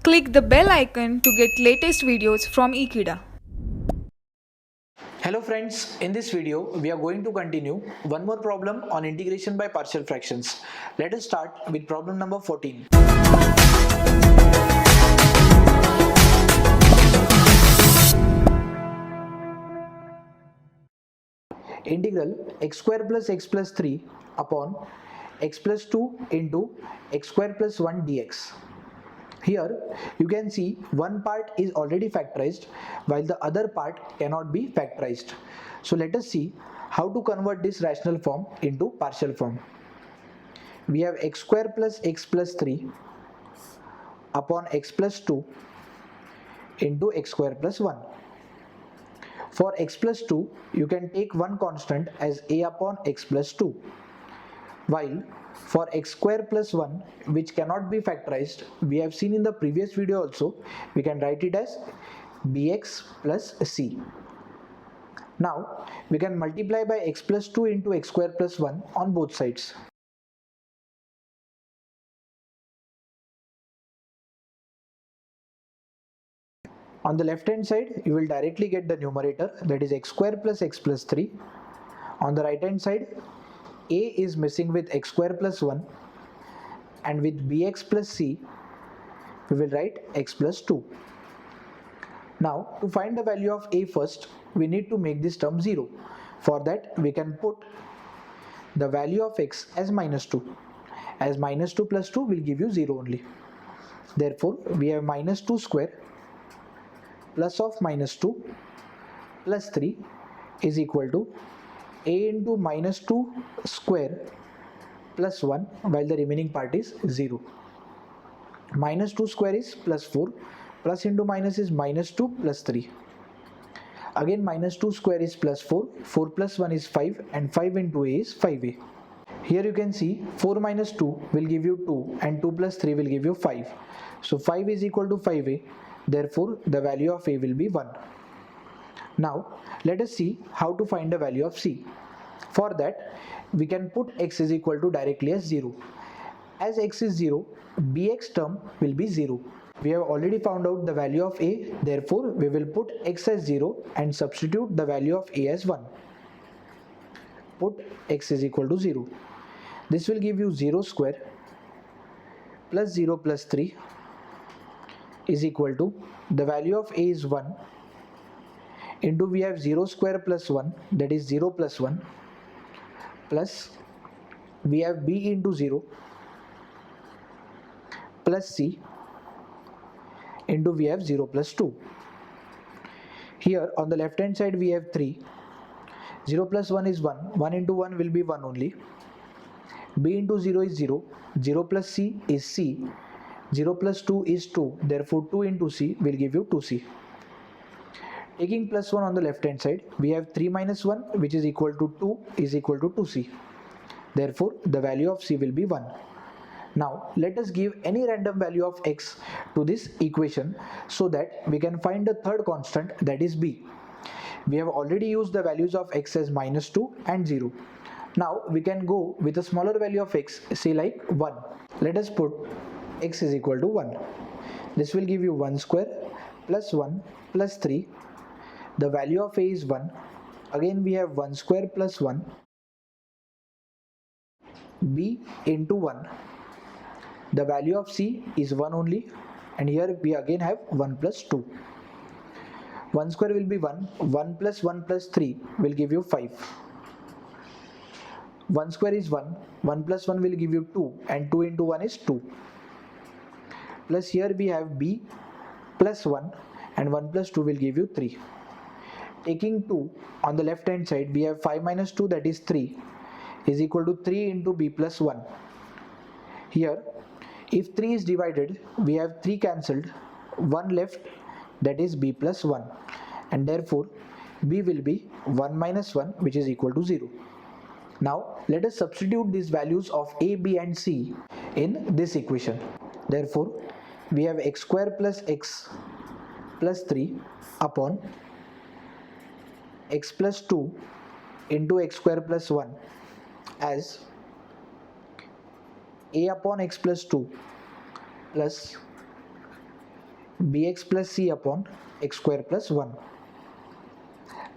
Click the bell icon to get latest videos from Ekeeda. Hello friends, in this video we are going to continue one more problem on integration by partial fractions. Let us start with problem number 14. Integral x square plus x plus 3 upon x plus 2 into x square plus 1 dx. Here you can see one part is already factorized while the other part cannot be factorized. So let us see how to convert this rational form into partial form. We have x square plus x plus 3 upon x plus 2 into x square plus 1. For x plus 2 you can take one constant as a upon x plus 2, while for x square plus 1, which cannot be factorized, we have seen in the previous video also, we can write it as bx plus c. Now we can multiply by x plus 2 into x square plus 1 on both sides. On the left hand side you will directly get the numerator, that is x square plus x plus 3. On the right hand side, a is missing with x square plus 1, and with bx plus c we will write x plus 2. Now to find the value of a first, we need to make this term 0. For that we can put the value of x as minus 2, as minus 2 plus 2 will give you 0 only. Therefore we have minus 2 square plus of minus 2 plus 3 is equal to a into minus 2 square plus 1, while the remaining part is 0. Minus 2 square is plus 4, plus into minus is minus 2 plus 3. Again minus 2 square is plus 4, 4 plus 1 is 5, and 5 into a is 5a. Here you can see 4 minus 2 will give you 2 and 2 plus 3 will give you 5. So 5 is equal to 5a, therefore the value of a will be 1. Now let us see how to find the value of c. For that we can put x is equal to directly as 0. As x is 0, bx term will be 0. We have already found out the value of a, therefore we will put x as 0 and substitute the value of a as 1. Put x is equal to 0. This will give you 0 square plus 0 plus 3 is equal to the value of a is 1 into we have 0 square plus 1, that is 0 plus 1, plus we have b into 0 plus c into we have 0 plus 2. Here on the left hand side we have 3, 0 plus 1 is 1, 1 into 1 will be 1 only, b into 0 is 0, 0 plus c is c, 0 plus 2 is 2, therefore 2 into c will give you 2c. Taking plus 1 on the left hand side, we have 3 minus 1, which is equal to 2 is equal to 2c. Therefore the value of c will be 1. Now let us give any random value of x to this equation so that we can find the third constant, that is b. We have already used the values of x as minus 2 and 0. Now we can go with a smaller value of x, say like 1. Let us put x is equal to 1. This will give you 1 square plus 1 plus 3. The value of a is 1. Again we have 1 square plus 1, b into 1. The value of c is 1 only, and here we again have 1 plus 2. 1 square will be 1, 1 plus 1 plus 3 will give you 5. 1 square is 1, 1 plus 1 will give you 2, and 2 into 1 is 2. Plus here we have b plus 1, and 1 plus 2 will give you 3. Taking 2 on the left hand side, we have 5 minus 2, that is 3, is equal to 3 into b plus 1. Here if 3 is divided, we have 3 cancelled, 1 left, that is b plus 1, and therefore b will be 1 minus 1, which is equal to 0. Now let us substitute these values of a, b and c in this equation. Therefore we have x square plus x plus 3 upon x plus 2 into x square plus 1 as a upon x plus 2 plus bx plus c upon x square plus 1.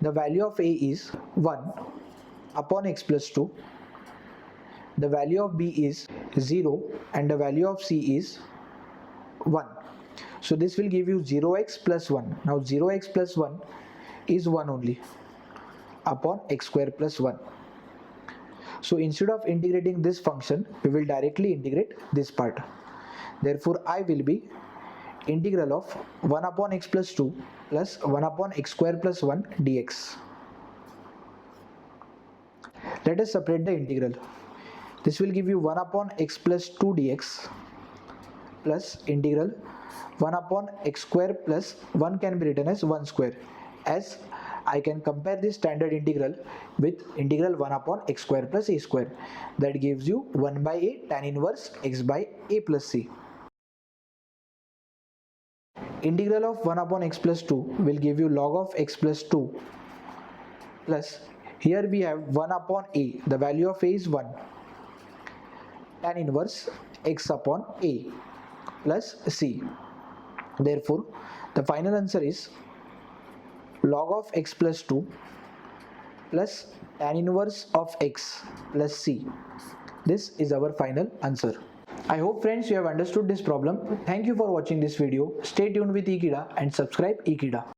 The value of a is 1 upon x plus 2. The value of b is 0 and the value of c is 1. So this will give you 0x plus 1. Now 0x plus 1 is 1 only upon x square plus 1. So instead of integrating this function, we will directly integrate this part. Therefore I will be integral of 1 upon x plus 2 plus 1 upon x square plus 1 dx. Let us separate the integral. This will give you 1 upon x plus 2 dx plus integral 1 upon x square plus 1 can be written as 1 square, as I can compare this standard integral with integral 1 upon x square plus a square. That gives you 1 by a tan inverse x by a plus c. Integral of 1 upon x plus 2 will give you log of x plus 2 plus here we have 1 upon a, the value of a is 1, tan inverse x upon a plus c. Therefore the final answer is log of x plus 2 plus tan inverse of x plus c. This is our final answer. I hope friends you have understood this problem. Thank you for watching this video. Stay tuned with Ekeeda and subscribe Ekeeda.